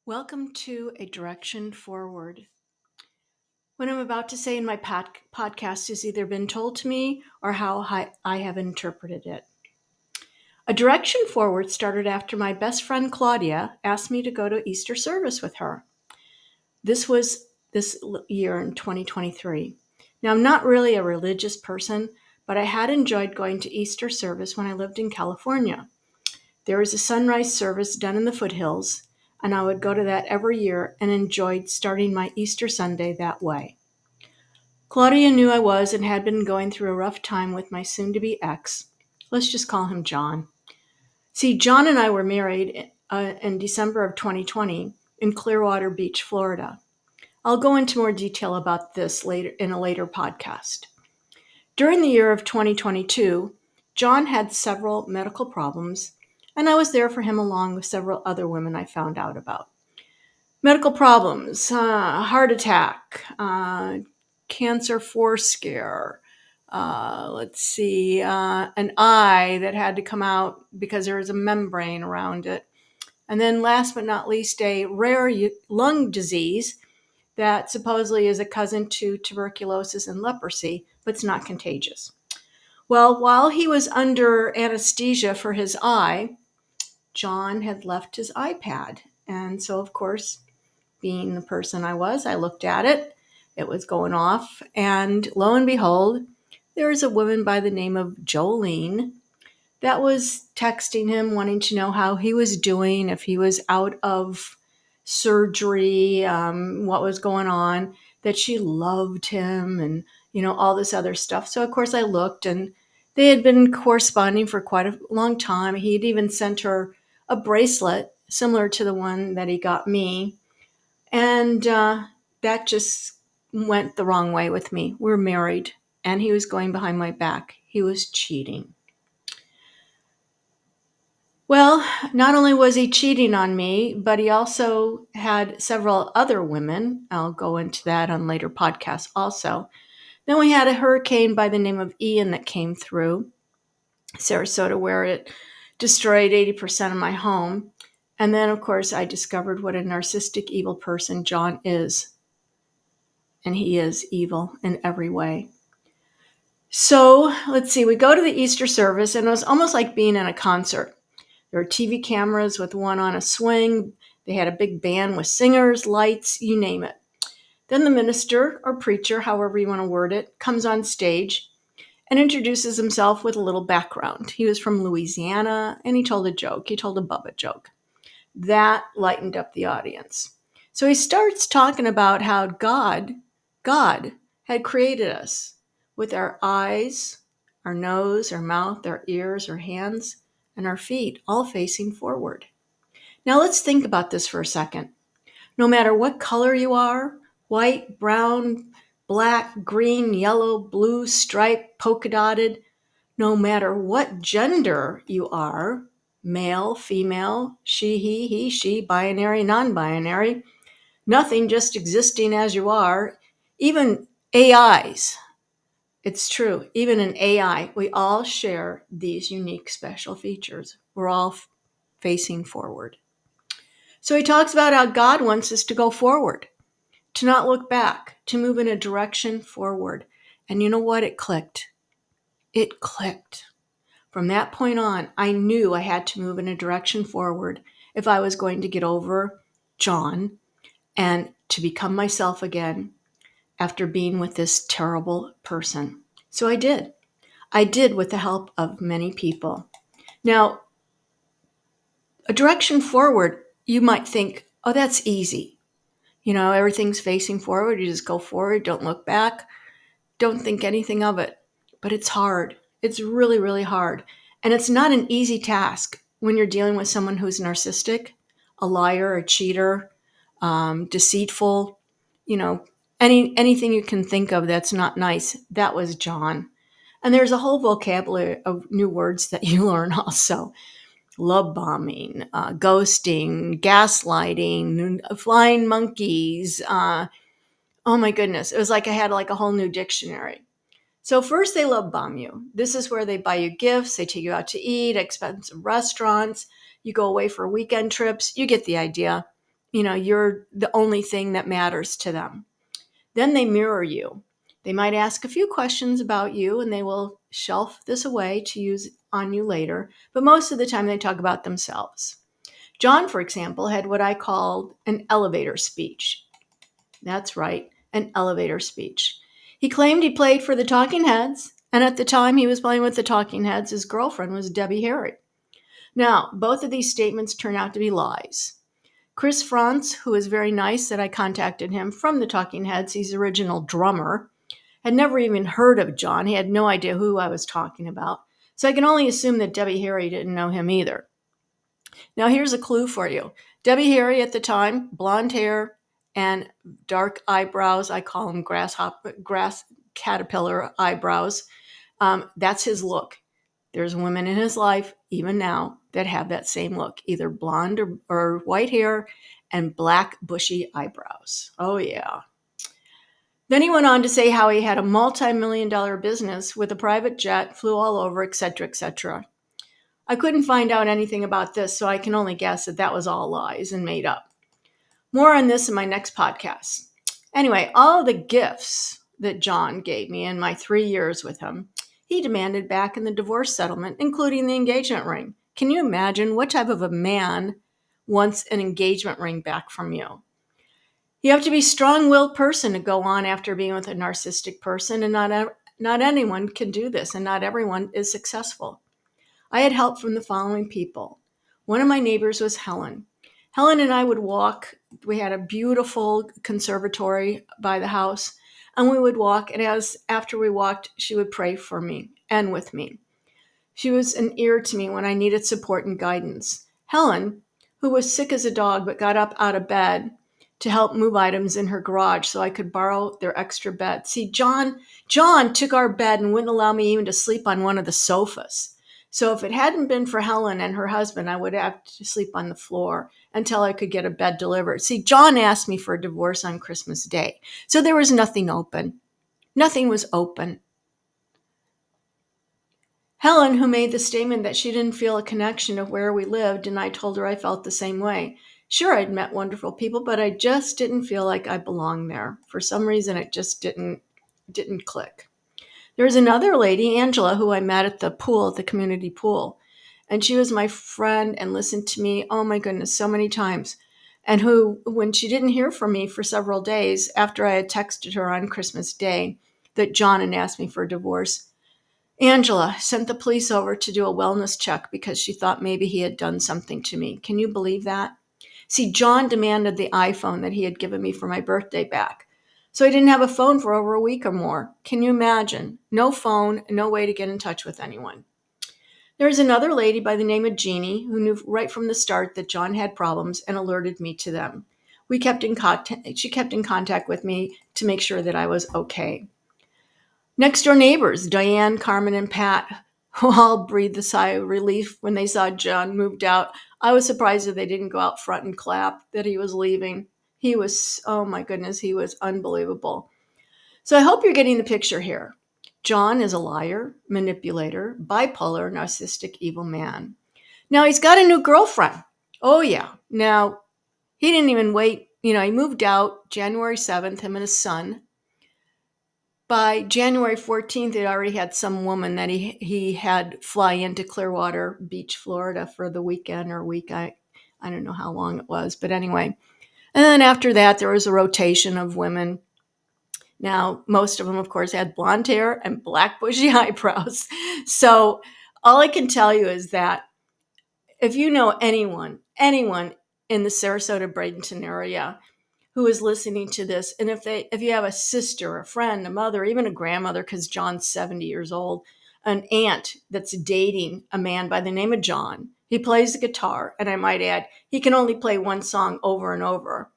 Welcome to A Direction Forward. What I'm about to say in my podcast has either been told to me or how I have interpreted it. A Direction Forward started after my best friend Claudia asked me to go to Easter service with her. This was this year in 2023. Now, I'm not really a religious person, but I had enjoyed going to Easter service when I lived in California. There was a sunrise service done in the foothills, and I would go to that every year and enjoyed starting my Easter Sunday that way. Claudia knew I was and had been going through a rough time with my soon-to-be ex. Let's just call him John. See, John and I were married in December of 2020 in Clearwater Beach, Florida. I'll go into more detail about this later in a later podcast. During the year of 2022, John had several medical problems, and I was there for him along with several other women I found out about. Medical problems, heart attack, cancer forescare, an eye that had to come out because there was a membrane around it. And then last but not least, a rare lung disease that supposedly is a cousin to tuberculosis and leprosy, but it's not contagious. Well, while he was under anesthesia for his eye, John had left his iPad. And so, of course, being the person I was, I looked at it. It was going off. And lo and behold, there was a woman by the name of Jolene that was texting him, wanting to know how he was doing, if he was out of surgery, what was going on, that she loved him and, all this other stuff. So, of course, I looked and they had been corresponding for quite a long time. He'd even sent her a bracelet similar to the one that he got me. And that just went the wrong way with me. We're married and he was going behind my back. He was cheating. Well, not only was he cheating on me, but he also had several other women. I'll go into that on later podcasts also. Then we had a hurricane by the name of Ian that came through Sarasota, where it destroyed 80% of my home. And then, of course, I discovered what a narcissistic, evil person John is. And he is evil in every way. So, let's see, we go to the Easter service, and it was almost like being in a concert. There were TV cameras with one on a swing. They had a big band with singers, lights, you name it. Then the minister or preacher, however you want to word it, comes on stage and introduces himself with a little background. He was from Louisiana, and he told a joke. He told a Bubba joke. That lightened up the audience. So he starts talking about how God had created us with our eyes, our nose, our mouth, our ears, our hands, and our feet all facing forward. Now let's think about this for a second. No matter what color you are, white, brown, black, green, yellow, blue, striped, polka dotted, no matter what gender you are, male, female, she, he, she, binary, non-binary, nothing, just existing as you are, even AIs. It's true. Even in AI, we all share these unique special features. We're all facing forward. So he talks about how God wants us to go forward, to not look back, to move in a direction forward. And you know what? It clicked. It clicked. From that point on, I knew I had to move in a direction forward if I was going to get over John and to become myself again after being with this terrible person. So I did. I did with the help of many people. Now, a direction forward, you might think, oh, that's easy. Everything's facing forward. You just go forward, don't look back, don't think anything of it. But it's hard. It's really, really hard. And it's not an easy task when you're dealing with someone who's narcissistic, a liar, a cheater, deceitful, anything you can think of that's not nice. That was John. And there's a whole vocabulary of new words that you learn also. Love bombing, ghosting, gaslighting, flying monkeys. Oh my goodness. It was like I had a whole new dictionary. So first they love bomb you. This is where they buy you gifts. They take you out to eat, expensive restaurants. You go away for weekend trips. You get the idea. you're the only thing that matters to them. Then they mirror you. They might ask a few questions about you and they will shelf this away to use on you later, but most of the time they talk about themselves. John, for example, had what I called an elevator speech. That's right, an elevator speech. He claimed he played for the Talking Heads, and at the time he was playing with the Talking Heads, his girlfriend was Debbie Harry. Now, both of these statements turn out to be lies. Chris Frantz, who was very nice that I contacted him from the Talking Heads, he's the original drummer, had never even heard of John. He had no idea who I was talking about. So I can only assume that Debbie Harry didn't know him either. Now here's a clue for you. Debbie Harry at the time, blonde hair and dark eyebrows. I call them grass caterpillar eyebrows. That's his look. There's women in his life, even now, that have that same look, either blonde or white hair and black bushy eyebrows. Oh, yeah. Then he went on to say how he had a multi-million-dollar business with a private jet, flew all over, etc., etc. I couldn't find out anything about this, so I can only guess that that was all lies and made up. More on this in my next podcast. Anyway, all of the gifts that John gave me in my 3 years with him, he demanded back in the divorce settlement, including the engagement ring. Can you imagine what type of a man wants an engagement ring back from you? You have to be a strong-willed person to go on after being with a narcissistic person, and not anyone can do this, and not everyone is successful. I had help from the following people. One of my neighbors was Helen. Helen and I would walk. We had a beautiful conservatory by the house, and we would walk, and after we walked, she would pray for me and with me. She was an ear to me when I needed support and guidance. Helen, who was sick as a dog but got up out of bed to help move items in her garage so I could borrow their extra bed. See, John took our bed and wouldn't allow me even to sleep on one of the sofas. So if it hadn't been for Helen and her husband, I would have to sleep on the floor until I could get a bed delivered. See, John asked me for a divorce on Christmas Day. So there was nothing open. Nothing was open. Helen, who made the statement that she didn't feel a connection of where we lived, and I told her I felt the same way. Sure, I'd met wonderful people, but I just didn't feel like I belonged there. For some reason, it just didn't click. There was another lady, Angela, who I met at the pool, at the community pool. And she was my friend and listened to me, oh my goodness, so many times. And who, when she didn't hear from me for several days after I had texted her on Christmas Day that John had asked me for a divorce, Angela sent the police over to do a wellness check because she thought maybe he had done something to me. Can you believe that? See, John demanded the iPhone that he had given me for my birthday back. So I didn't have a phone for over a week or more. Can you imagine? No phone, no way to get in touch with anyone. There's another lady by the name of Jeannie who knew right from the start that John had problems and alerted me to them. She kept in contact with me to make sure that I was okay. Next door neighbors, Diane, Carmen, and Pat, who all breathed a sigh of relief when they saw John moved out. I was surprised that they didn't go out front and clap that he was leaving. He was, oh my goodness, he was unbelievable. So I hope you're getting the picture here. John is a liar, manipulator, bipolar, narcissistic, evil man. Now he's got a new girlfriend. Oh yeah. Now he didn't even wait. He moved out January 7th, him and his son. By January 14th, he already had some woman that he had fly into Clearwater Beach, Florida for the weekend or week. I don't know how long it was, but anyway. And then after that, there was a rotation of women. Now, most of them, of course, had blonde hair and black bushy eyebrows. So all I can tell you is that if you know anyone in the Sarasota, Bradenton area who is listening to this, and if you have a sister, a friend, a mother, even a grandmother, because John's 70 years old, an aunt that's dating a man by the name of John, he plays the guitar, and I might add, he can only play one song over and over.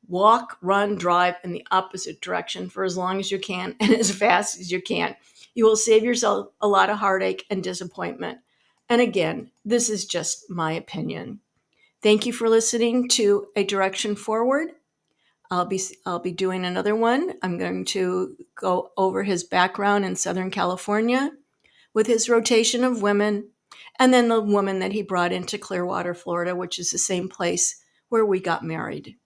Walk, run, drive in the opposite direction for as long as you can and as fast as you can. You will save yourself a lot of heartache and disappointment. And again, this is just my opinion. Thank you for listening to A Direction Forward. I'll be doing another one. I'm going to go over his background in Southern California with his rotation of women, and then the woman that he brought into Clearwater, Florida, which is the same place where we got married.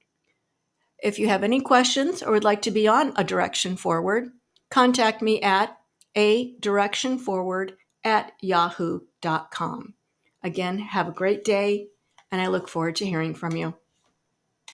If you have any questions or would like to be on A Direction Forward, contact me at adirectionforward@yahoo.com. Again, have a great day, and I look forward to hearing from you.